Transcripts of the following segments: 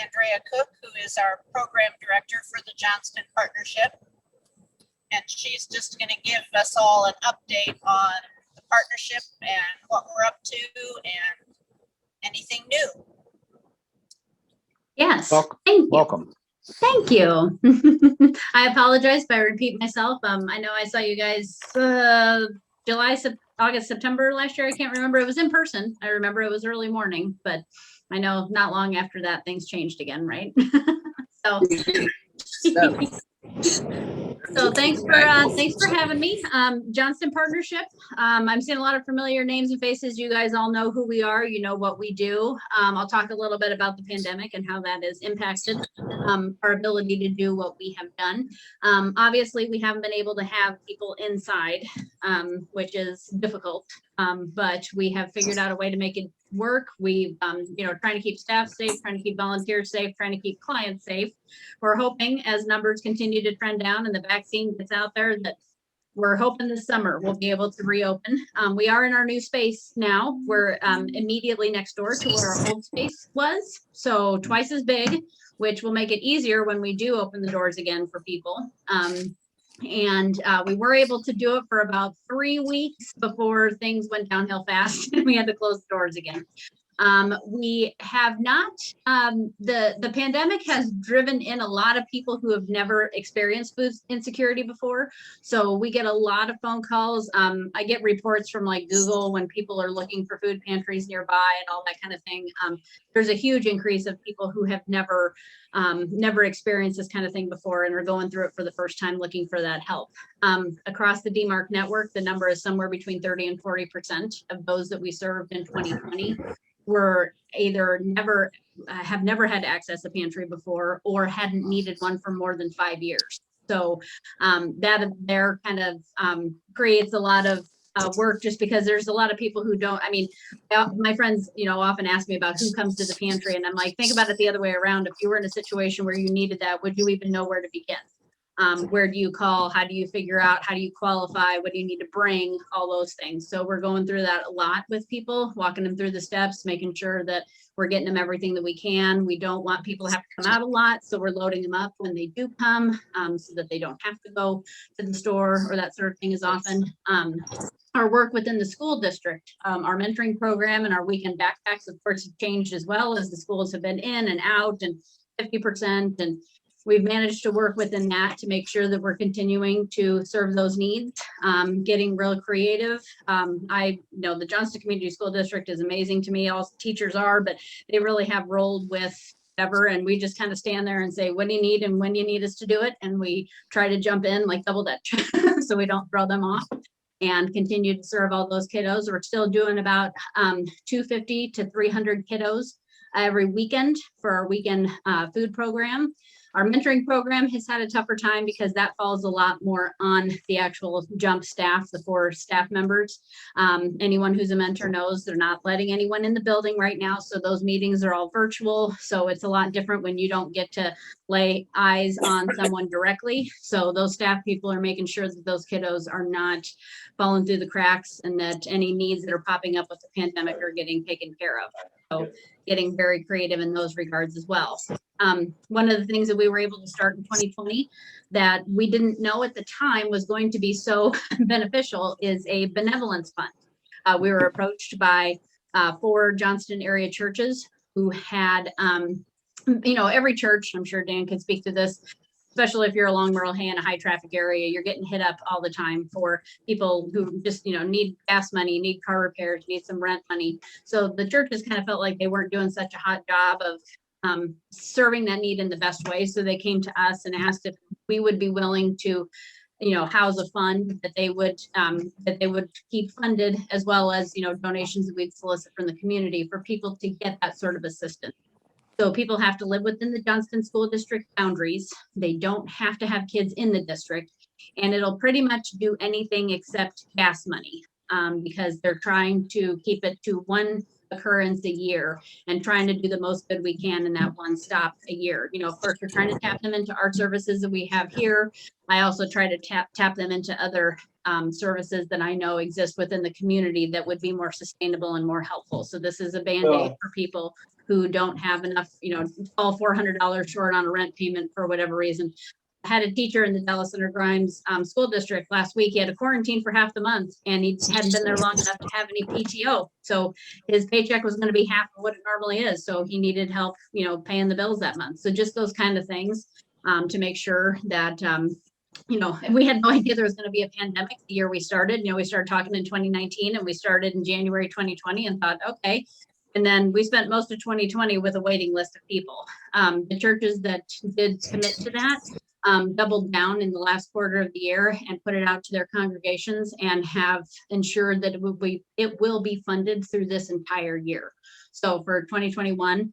Andrea Cook, who is our program director for the Johnston Partnership. And she's just going to give us all an update on the partnership and what we're up to and anything new. Yes. Welcome. Thank you. Welcome. Thank you. I apologize if I repeat myself. I know I saw you guys August, September last year. I can't remember. It was in person. I remember it was early morning, but I know not long after that things changed again, right? So So thanks for having me. Johnston Partnership. I'm seeing a lot of familiar names and faces. You guys all know who we are. You know what we do. I'll talk a little bit about the pandemic and how that has impacted our ability to do what we have done. Obviously, we haven't been able to have people inside, which is difficult. But we have figured out a way to make it work. We, trying to keep staff safe, trying to keep volunteers safe, trying to keep clients safe. We're hoping as numbers continue to trend down and the vaccine gets out there that we're hoping this summer we'll be able to reopen. We are in our new space now. We're immediately next door to where our old space was. So twice as big, which will make it easier when we do open the doors again for people. And we were able to do it for about 3 weeks before things went downhill fast and we had to close the doors again. We have not, the pandemic has driven in a lot of people who have never experienced food insecurity before. So we get a lot of phone calls. I get reports from like Google when people are looking for food pantries nearby and all that kind of thing. There's a huge increase of people who have never experienced this kind of thing before and are going through it for the first time looking for that help. Across the DMARC network, the number is somewhere between 30 and 40% of those that we served in 2020 were either have never had to access a pantry before or hadn't needed one for more than 5 years. So that there kind of creates a lot of work just because there's a lot of people who don't, my friends, often ask me about who comes to the pantry and I'm like, think about it the other way around. If you were in a situation where you needed that, would you even know where to begin? Where do you call? How do you figure out? How do you qualify? What do you need to bring? All those things. So we're going through that a lot with people, walking them through the steps, making sure that we're getting them everything that we can. We don't want people to have to come out a lot. So we're loading them up when they do come so that they don't have to go to the store or that sort of thing as often. Our work within the school district, our mentoring program and our weekend backpacks, of course, have changed as well as the schools have been in and out and 50%. And we've managed to work within that to make sure that we're continuing to serve those needs, getting real creative. The Johnston Community School District is amazing to me. All teachers are, but they really have rolled with whatever. And we just kind of stand there and say, what do you need and when do you need us to do it? And we try to jump in like double dutch so we don't throw them off and continue to serve all those kiddos. We're still doing about 250 to 300 kiddos every weekend for our weekend food program. Our mentoring program has had a tougher time because that falls a lot more on the actual JUMP staff, the 4 staff members. Anyone who's a mentor knows they're not letting anyone in the building right now. So those meetings are all virtual. So it's a lot different when you don't get to lay eyes on someone directly. So those staff people are making sure that those kiddos are not falling through the cracks and that any needs that are popping up with the pandemic are getting taken care of. So getting very creative in those regards as well. One of the things that we were able to start in 2020 that we didn't know at the time was going to be so beneficial is a benevolence fund. We were approached by 4 Johnston area churches who had, every church, I'm sure Dan can speak to this, especially if you're along Merle Hay in a high traffic area, you're getting hit up all the time for people who just, need gas money, need car repairs, need some rent money. So the churches kind of felt like they weren't doing such a hot job of serving that need in the best way. So they came to us and asked if we would be willing to, house a fund that they would keep funded, as well as, donations that we'd solicit from the community for people to get that sort of assistance. So people have to live within the Johnston School District boundaries. They don't have to have kids in the district, and it'll pretty much do anything except gas money because they're trying to keep it to 1 occurrence a year and trying to do the most good we can in that 1 stop a year. Of course, we're trying to tap them into art services that we have here. I also try to tap them into other services that I know exist within the community that would be more sustainable and more helpful. So this is a Band-Aid for people who don't have enough, fall $400 short on a rent payment for whatever reason. I had a teacher in the Dallas Center Grimes school district last week. He had a quarantine for half the month, and he hadn't been there long enough to have any PTO. So his paycheck was going to be half of what it normally is. So he needed help, paying the bills that month. So just those kind of things to make sure that, and we had no idea there was going to be a pandemic the year we started. We started talking in 2019, and we started in January 2020 and thought, okay. And then we spent most of 2020 with a waiting list of people. The churches that did commit to that doubled down in the last quarter of the year and put it out to their congregations and have ensured that it will be funded through this entire year. So for 2021,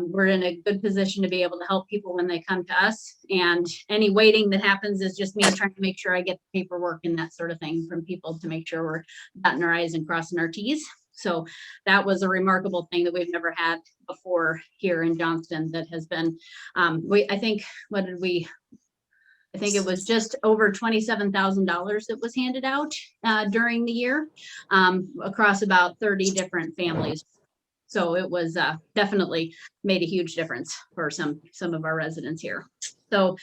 we're in a good position to be able to help people when they come to us. And any waiting that happens is just me trying to make sure I get the paperwork and that sort of thing from people to make sure we're dotting our I's and crossing our T's. So that was a remarkable thing that we've never had before here in Johnston. That has been, I think it was just over $27,000 that was handed out during the year across about 30 different families. So it was definitely made a huge difference for some of our residents here. So,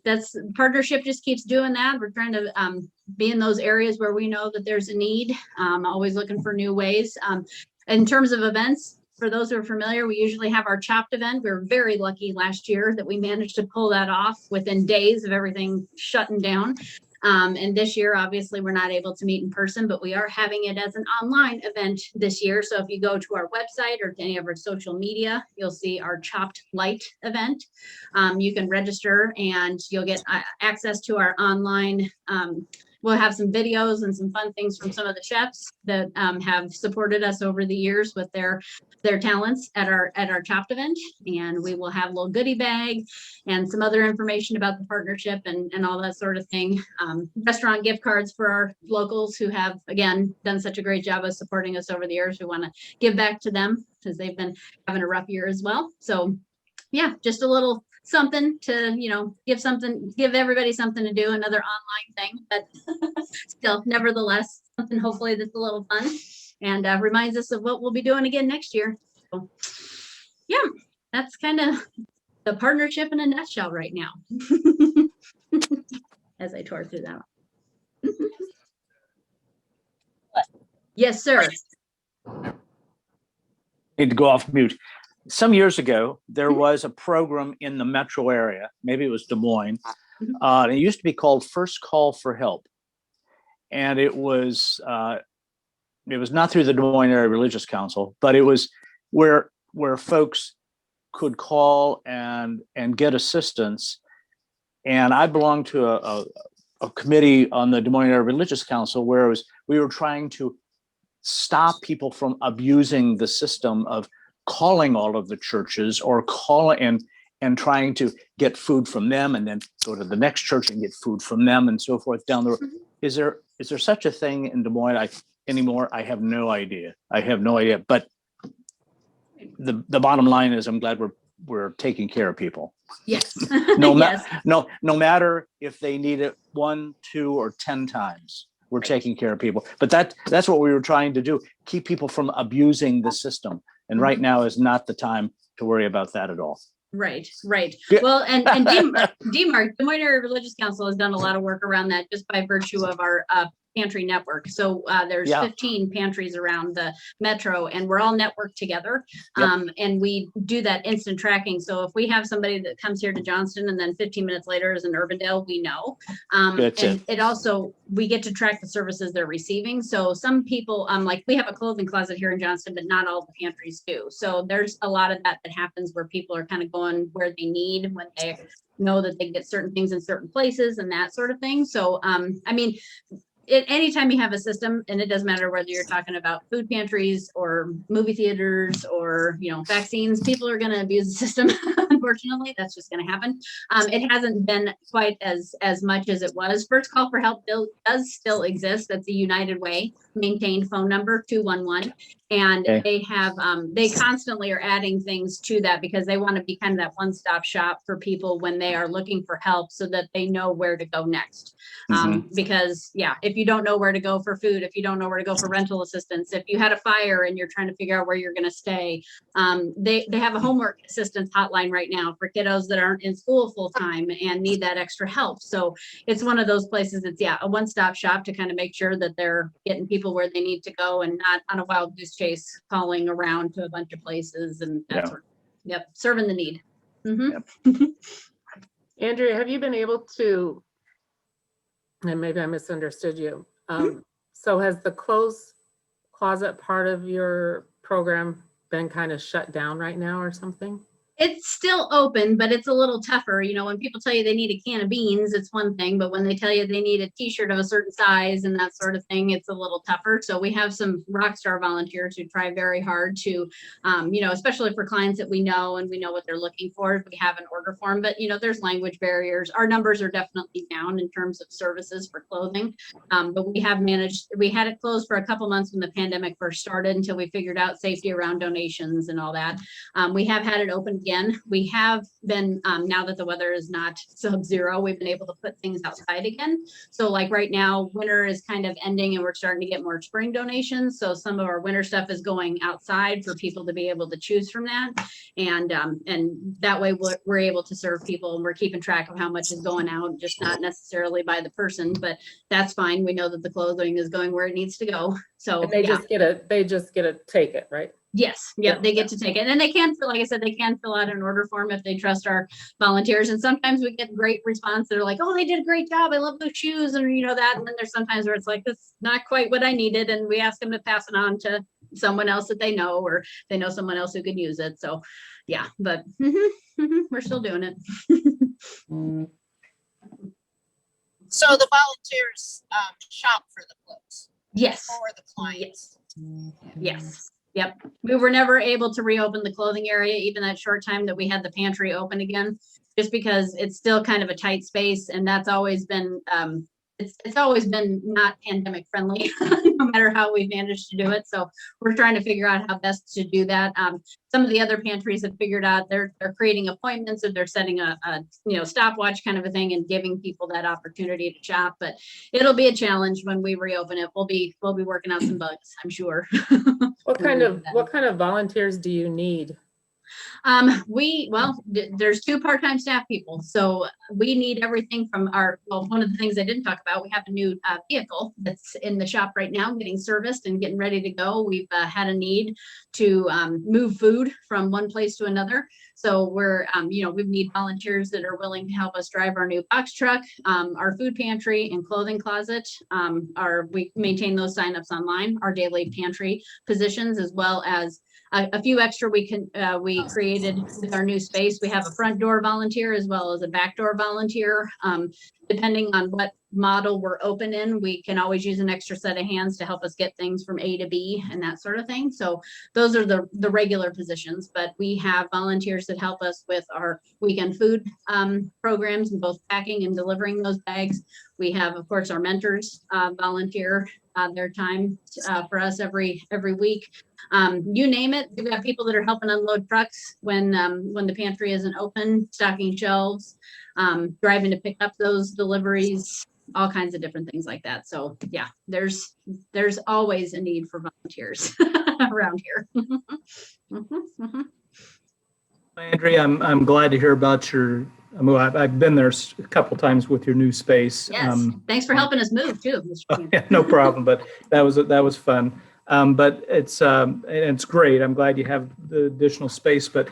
that's partnership just keeps doing that. We're trying to be in those areas where we know that there's a need, always looking for new ways. In terms of events, for those who are familiar, we usually have our Chopped event. We were very lucky last year that we managed to pull that off within days of everything shutting down. And this year, obviously, we're not able to meet in person, but we are having it as an online event this year. So if you go to our website or to any of our social media, you'll see our Chopped Light event. You can register and you'll get access to our online. We'll have some videos and some fun things from some of the chefs that have supported us over the years with their talents at our Chopped event. And we will have a little goodie bag and some other information about the partnership and all that sort of thing. Restaurant gift cards for our locals who have, again, done such a great job of supporting us over the years. We want to give back to them because they've been having a rough year as well. So yeah, just a little something to, give everybody something to do, another online thing, but still, nevertheless, something hopefully that's a little fun and reminds us of what we'll be doing again next year. So yeah, that's kind of the partnership in a nutshell right now. As I tore through that. Yes, sir. Need to go off mute. Some years ago, there was a program in the metro area, maybe it was Des Moines, and it used to be called First Call for Help. And it was not through the Des Moines Area Religious Council, but it was where folks could call and get assistance. And I belonged to a committee on the Des Moines Area Religious Council where we were trying to stop people from abusing the system of calling all of the churches or calling and trying to get food from them and then go to the next church and get food from them and so forth down the road. Is there such a thing in Des Moines anymore? I have no idea. But the bottom line is I'm glad we're taking care of people. Yes. No Yes. No matter if they need it 1, 2, or 10 times. We're taking care of people. But that's what we were trying to do, keep people from abusing the system. And right now is not the time to worry about that at all. Right. Yeah. Well, and DMARC, Des Moines Area Religious Council, has done a lot of work around that just by virtue of our pantry network. So there's 15 pantries around the metro, and we're all networked together. And we do that instant tracking. So if we have somebody that comes here to Johnston and then 15 minutes later is in Urbandale, we know. And it also, we get to track the services they're receiving. So some people, like we have a clothing closet here in Johnston, but not all the pantries do. So there's a lot of that happens where people are kind of going where they need when they know that they get certain things in certain places and that sort of thing. So, I mean, anytime you have a system, and it doesn't matter whether you're talking about food pantries or movie theaters or, vaccines, people are going to abuse the system. Unfortunately, that's just going to happen. It hasn't been quite as much as it was. First Call for Help does still exist. That's a United Way maintained phone number, 211. And they have, they constantly are adding things to that because they want to be kind of that one-stop shop for people when they are looking for help so that they know where to go next. Because if if you don't know where to go for food, if you don't know where to go for rental assistance, if you had a fire and you're trying to figure out where you're going to stay, they have a homework assistance hotline right now for kiddos that aren't in school full time and need that extra help. So it's one of those places. It's a one-stop shop to kind of make sure that they're getting people where they need to go and not on a wild goose chase calling around to a bunch of places and that sort of. Yep, serving the need. Andrea, have you been able to, and maybe I misunderstood you. So has the clothes closet part of your program been kind of shut down right now or something? It's still open, but it's a little tougher. You know, when people tell you they need a can of beans, it's one thing, but when they tell you they need a t-shirt of a certain size and that sort of thing, it's a little tougher. So we have some rock star volunteers who try very hard to, you know, especially for clients that we know and we know what they're looking for. We have an order form, but you know, there's language barriers. Our numbers are definitely down in terms of services for clothing. But we have managed, we had it closed for a couple months when the pandemic first started until we figured out safety around donations and all that. We have had it open again. We have been, now that the weather is not sub-zero, we've been able to put things outside again. So like right now, winter is kind of ending and we're starting to get more spring donations. So some of our winter stuff is going outside for people to be able to choose from that. And that way we're able to serve people and we're keeping track of how much is going out, just not necessarily by the person, but that's fine. We know that the clothing is going where it needs to go. So And they just get to take it, right? Yes. Yep. They get to take it. And they can, like I said, they can fill out an order form if they trust our volunteers. And sometimes we get great response. They're like, oh, they did a great job. I love those shoes. And you know that. And then there's sometimes where it's like, this is not quite what I needed. And we ask them to pass it on to someone else that they know, or they know someone else who could use it. So yeah, but we're still doing it. So the volunteers shop for the clothes Yes. for the clients. Yes. Yep. We were never able to reopen the clothing area, even that short time that we had the pantry open again, just because it's still kind of a tight space. And that's always been, it's always been not pandemic friendly, no matter how we managed to do it. So we're trying to figure out how best to do that. Some of the other pantries have figured out they're creating appointments, or they're setting a you know, stopwatch kind of a thing and giving people that opportunity to shop. But it'll be a challenge when we reopen it. We'll be working out some bugs, I'm sure. What kind of volunteers do you need? There's 2 part-time staff people. So we need everything from one of the things I didn't talk about, we have a new vehicle that's in the shop right now, getting serviced and getting ready to go. We've had a need to move food from one place to another. So we're, you know, we need volunteers that are willing to help us drive our new box truck, our food pantry and clothing closet. We maintain those signups online, our daily pantry positions, as well as a few extra we created with our new space. We have a front door volunteer as well as a back door volunteer. Depending on what model we're open in, we can always use an extra set of hands to help us get things from A to B and that sort of thing. So those are the regular positions, but we have volunteers that help us with our weekend food programs and both packing and delivering those bags. We have, of course, our mentors volunteer their time for us every week. You name it. We've got people that are helping unload trucks when the pantry isn't open, stocking shelves, driving to pick up those deliveries, all kinds of different things like that. So yeah, there's always a need for volunteers around here. Andrea, I'm glad to hear about your. I've been there a couple times with your new space. Yes, thanks for helping us move too. Yeah, no problem. But that was fun. But it's great. I'm glad you have the additional space. But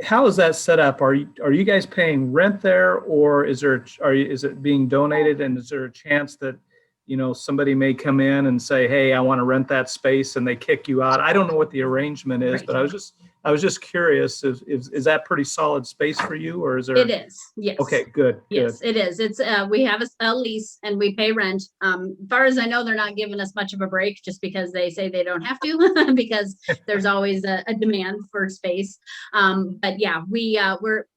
how is that set up? Are you guys paying rent there, or is it being donated? And is there a chance that, you know, somebody may come in and say, hey, I want to rent that space, and they kick you out? I don't know what the arrangement is, Right. but I was just curious, is that pretty solid space for you, or is there? It is, yes. Okay, good. Yes, it is. It's we have a lease and we pay rent. As far as I know, they're not giving us much of a break just because they say they don't have to because there's always a demand for space. But yeah,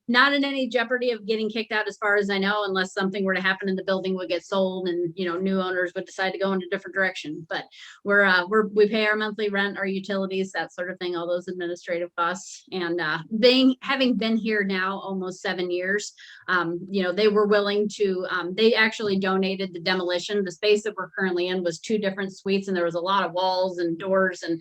not in any jeopardy of getting kicked out as far as I know, unless something were to happen and the building would get sold and, you know, new owners would decide to go in a different direction. But we pay our monthly rent, our utilities, that sort of thing, all those administrative costs. And having been here now almost 7 years, you know, they were willing to, they actually donated the demolition. The space that we're currently in was 2 different suites, and there was a lot of walls and doors, and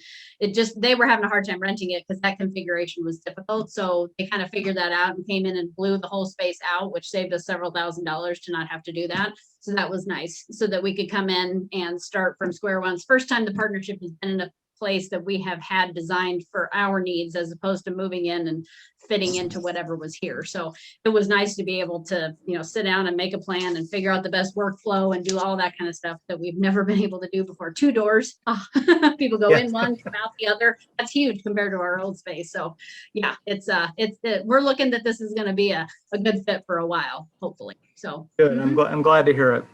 they were having a hard time renting it because that configuration was difficult. So they kind of figured that out and came in and blew the whole space out, which saved us several $1,000s to not have to do that. So that was nice, so that we could come in and start from square one. It's the first time the partnership has been in a place that we have had designed for our needs, as opposed to moving in and fitting into whatever was here. So it was nice to be able to, you know, sit down and make a plan and figure out the best workflow and do all that kind of stuff that we've never been able to do before. 2 doors, people go in one, come out the other. That's huge compared to our old space. So yeah, we're looking that this is going to be a good fit for a while, hopefully. So Good. I'm glad to hear it.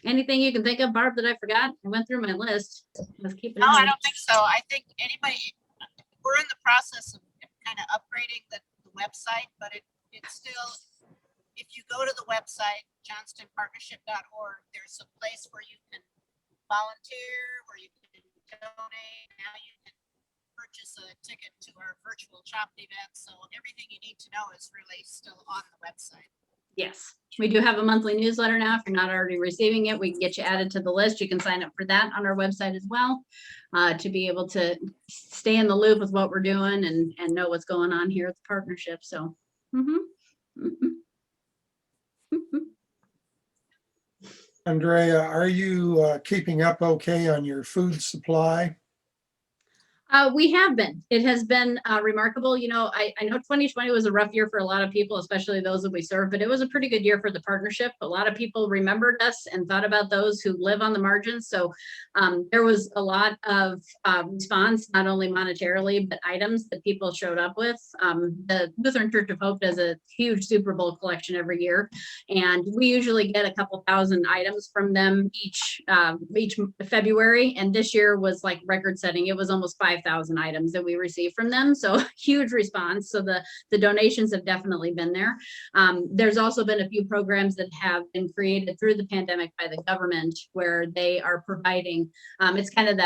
Anything you can think of, Barb, that I forgot? I went through my list. Let's keep it. No, I don't think so. I think we're in the process of kind of upgrading the website, but it's still, if you go to the website, johnstonpartnership.org, there's a place where you can volunteer, where you can donate. Now you can purchase a ticket to our virtual chopped event. So everything you need to know is really still on the website. Yes, we do have a monthly newsletter now. If you're not already receiving it, we can get you added to the list. You can sign up for that on our website as well, to be able to stay in the loop with what we're doing and know what's going on here at the partnership. So. Andrea, are you keeping up okay on your food supply? We have been. It has been remarkable. You know, I know 2020 was a rough year for a lot of people, especially those that we serve, but it was a pretty good year for the partnership. A lot of people remembered us and thought about those who live on the margins. So there was a lot of response, not only monetarily, but items that people showed up with. The Lutheran Church of Hope does a huge Super Bowl collection every year, and we usually get a couple thousand items from them each February. And this year was like record setting. It was almost 5,000 items that we received from them. So huge response. So the donations have definitely been there. There's also been a few programs that have been created through the pandemic by the government, where they are providing, it's kind of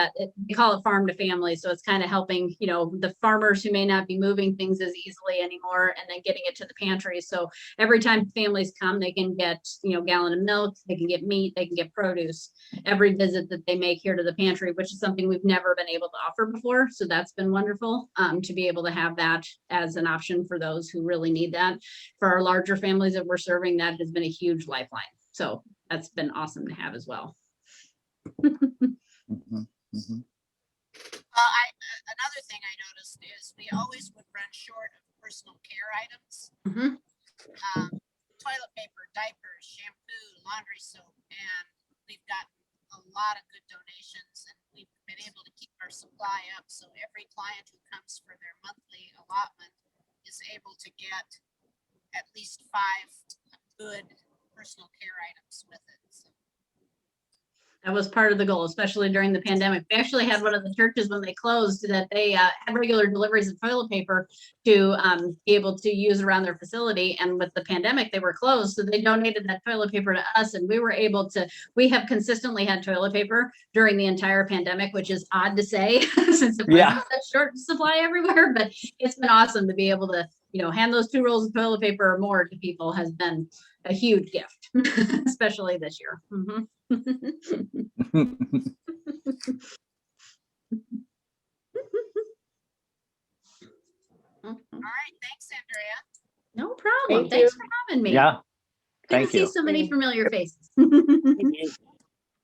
we call it farm to family. So it's kind of helping, you know, the farmers who may not be moving things as easily anymore, and then getting it to the pantry. So every time families come, they can get, you know, a gallon of milk, they can get meat, they can get produce every visit that they make here to the pantry, which is something we've never been able to offer before. So that's been wonderful, to be able to have that as an option for those who really need that. For our larger families that we're serving, that has been a huge lifeline. So that's been awesome to have as well. Another thing I noticed is we always would run short of personal care items. Toilet paper, diapers, shampoo, laundry soap, and we've gotten a lot of good donations, and we've been able to keep our supply up. So every client who comes for their monthly allotment is able to get at least 5 good personal care items with it. So. That was part of the goal, especially during the pandemic. We actually had one of the churches when they closed that they had regular deliveries of toilet paper to be able to use around their facility. And with the pandemic, they were closed. So they donated that toilet paper to us, and we were able to, we have consistently had toilet paper during the entire pandemic, which is odd to say since it wasn't such short supply everywhere, but it's been awesome to be able to, you know, hand those 2 rolls of toilet paper or more to people has been a huge gift, especially this year. All right, thanks, Andrea. No problem. Thank Thanks you. for having me. Yeah, Good thank to you. see so many familiar faces.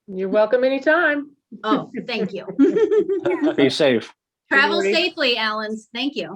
You're welcome anytime. Oh, thank you. Be safe. Travel Alrighty. safely, Allens. Thank you.